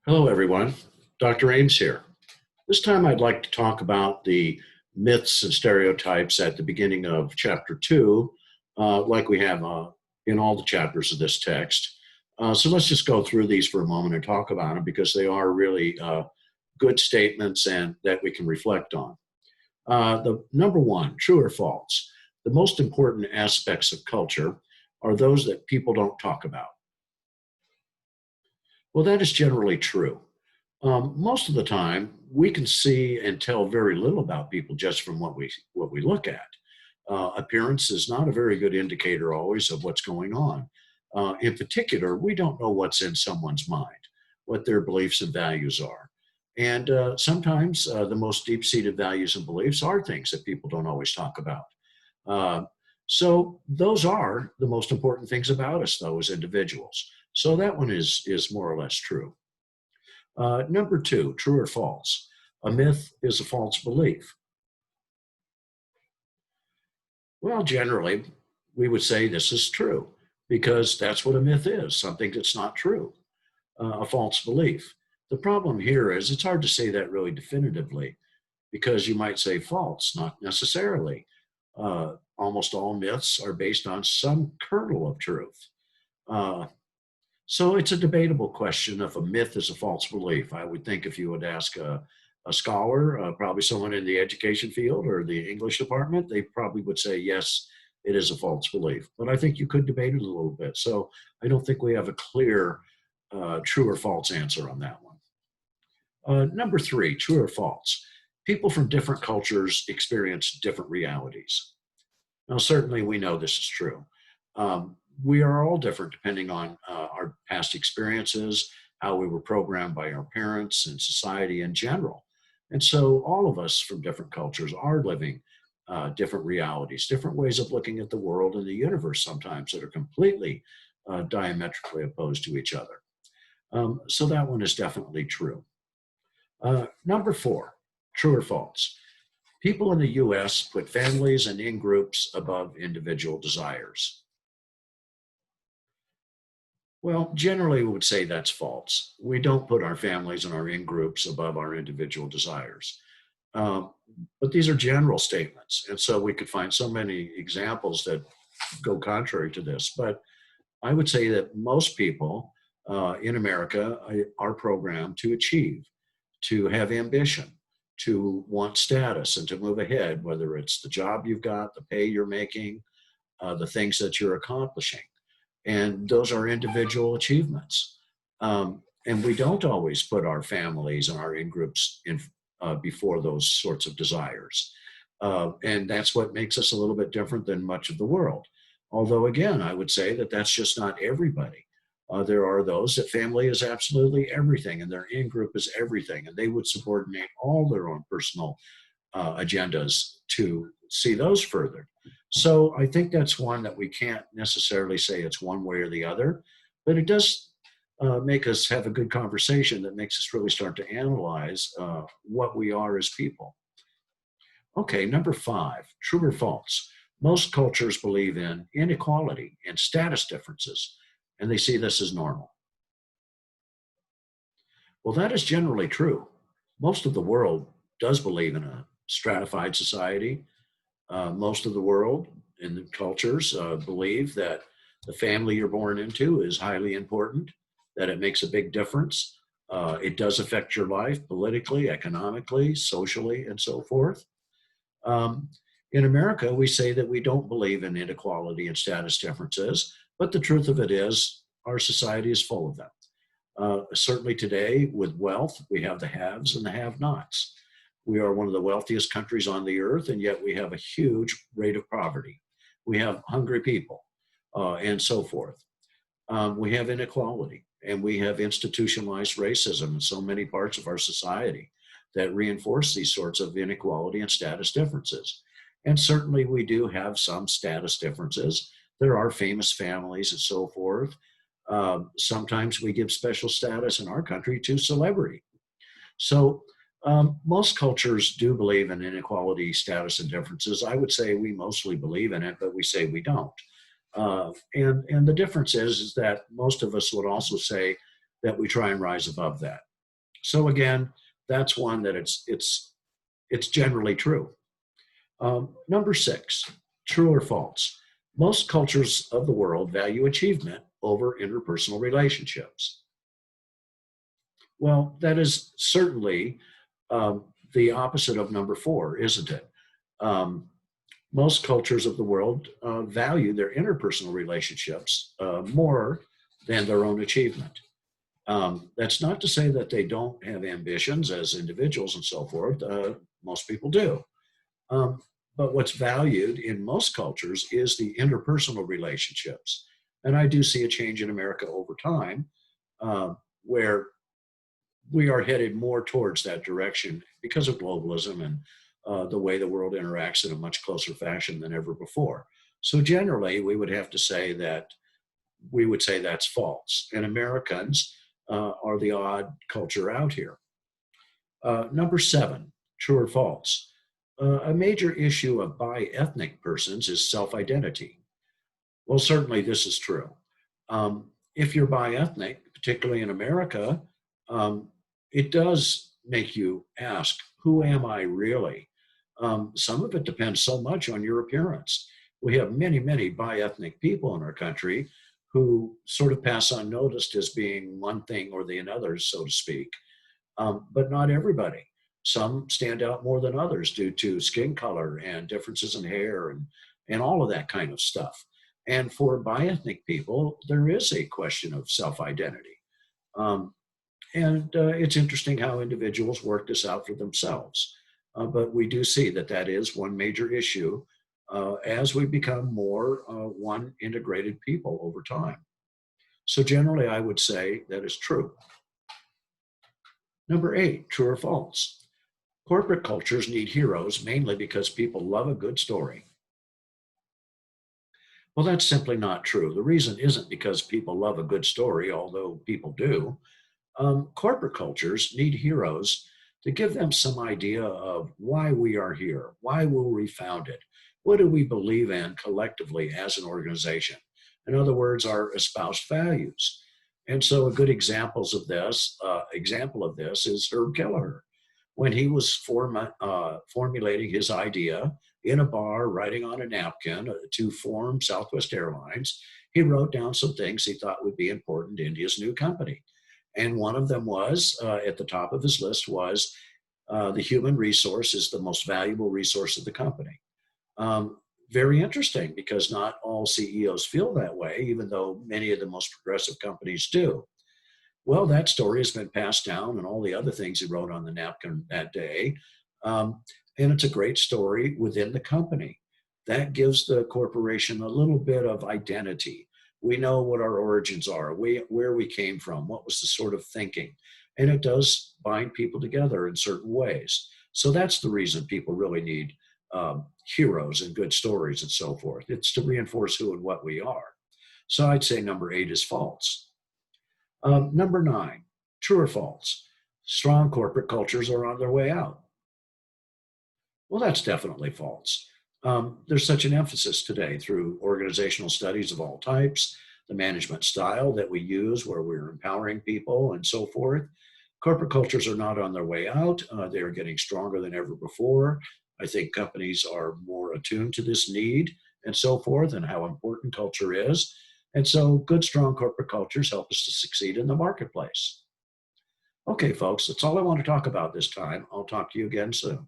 Hello, everyone. Dr. Ames here. This time I'd like to talk about the myths and stereotypes at the beginning of chapter two, like we have in all the chapters of this text. So let's just go through these for a moment and talk about them because they are really good statements and that we can reflect on. The number one, true or false? The most important aspects of culture are those that people don't talk about. Well, that is generally true. Most of the time, we can see and tell very little about people just from what we look at. Appearance is not a very good indicator always of what's going on. In particular, we don't know what's in someone's mind, what their beliefs and values are. And sometimes the most deep seated values and beliefs are things that people don't always talk about. Uh, so those are the most important things about us, though, as individuals. So that one is more or less true. Number two, true or false? A myth is a false belief. Well, generally, we would say this is true because that's what a myth is, something that's not true, a false belief. The problem here is it's hard to say that really definitively because you might say false, not necessarily. Almost all myths are based on some kernel of truth. Uh, So it's a debatable question if a myth is a false belief. I would think if you would ask a scholar, probably someone in the education field or the English department, they probably would say, yes, it is a false belief. But I think you could debate it a little bit. So I don't think we have a clear true or false answer on that one. Number three, true or false? People from different cultures experience different realities. Now, certainly we know this is true. We are all different depending on our past experiences, how we were programmed by our parents and society in general. And so all of us from different cultures are living different realities, different ways of looking at the world and the universe sometimes that are completely diametrically opposed to each other. So that one is definitely true. Number four, true or false? People in the US put families and in groups above individual desires. Well, generally, we would say that's false. We don't put our families and our in groups above our individual desires. Um, but these are general statements. And so we could find so many examples that go contrary to this. But I would say that most people in America are programmed to achieve, to have ambition, to want status, and to move ahead, whether it's the job you've got, the pay you're making, the things that you're accomplishing. And those are individual achievements. And we don't always put our families and our in groups in before those sorts of desires. And that's what makes us a little bit different than much of the world. Although, again, I would say that that's just not everybody. There are those that family is absolutely everything, and their in group is everything, and they would subordinate all their own personal agendas to see those furthered. So I think that's one that we can't necessarily say it's one way or the other, but it does make us have a good conversation that makes us really start to analyze what we are as people. Okay, number five, true or false? Most cultures believe in inequality and status differences, and they see this as normal. Well, that is generally true. Most of the world does believe in a stratified society. Most of the world and the cultures believe that the family you're born into is highly important, that it makes a big difference. It does affect your life politically, economically, socially, and so forth. Um, in America, we say that we don't believe in inequality and status differences, but the truth of it is our society is full of them. Certainly today, with wealth, we have the haves and the have nots. We are one of the wealthiest countries on the earth, and yet we have a huge rate of poverty. We have hungry people, and so forth. We have inequality, and we have institutionalized racism in so many parts of our society that reinforce these sorts of inequality and status differences. And certainly we do have some status differences. There are famous families and so forth. Sometimes we give special status in our country to celebrity. So most cultures do believe in inequality, status, and differences. I would say we mostly believe in it, but we say we don't. And the difference is that most of us would also say that we try and rise above that. So again, that's one that it's generally true. Number six, true or false? Most cultures of the world value achievement over interpersonal relationships. Well, that is certainly the opposite of number four, isn't it? Um, most cultures of the world value their interpersonal relationships more than their own achievement. That's not to say that they don't have ambitions as individuals and so forth. Most people do. Um, but what's valued in most cultures is the interpersonal relationships. And I do see a change in America over time where we are headed more towards that direction because of globalism and the way the world interacts in a much closer fashion than ever before. So generally, we would say that's false. And Americans are the odd culture out here. Number seven, true or false? A major issue of bi-ethnic persons is self-identity. Well, certainly this is true. If you're bi-ethnic, particularly in America, um, it does make you ask, who am I really? Some of it depends so much on your appearance. We have many, many bi-ethnic people in our country who sort of pass unnoticed as being one thing or the another, so to speak, but not everybody. Some stand out more than others due to skin color and differences in hair and all of that kind of stuff. And for bi-ethnic people, there is a question of self-identity. Um, and it's interesting how individuals work this out for themselves. But we do see that that is one major issue as we become more one integrated people over time. So generally, I would say that is true. Number eight, true or false? Corporate cultures need heroes mainly because people love a good story. Well, that's simply not true. The reason isn't because people love a good story, although people do. Corporate cultures need heroes to give them some idea of why we are here, why were we founded, what do we believe in collectively as an organization. In other words, our espoused values. And so, a good example of this is Herb Kelleher when he was formulating his idea in a bar, writing on a napkin to form Southwest Airlines. He wrote down some things he thought would be important in his new company. And one of them was at the top of his list was the human resource is the most valuable resource of the company. Um, Very interesting because not all CEOs feel that way, even though many of the most progressive companies do. Well, that story has been passed down and all the other things he wrote on the napkin that day. Um, and it's a great story within the company. That gives the corporation a little bit of identity. We know what our origins are, where we came from, what was the sort of thinking. And it does bind people together in certain ways. So that's the reason people really need heroes and good stories and so forth. It's to reinforce who and what we are. So I'd say number eight is false. Number nine, true or false? Strong corporate cultures are on their way out. Well, that's definitely false. There's such an emphasis today through organizational studies of all types, the management style that we use where we're empowering people and so forth. Corporate cultures are not on their way out. They are getting stronger than ever before. I think companies are more attuned to this need and so forth and how important culture is. And so good, strong corporate cultures help us to succeed in the marketplace. Okay, folks, that's all I want to talk about this time. I'll talk to you again soon.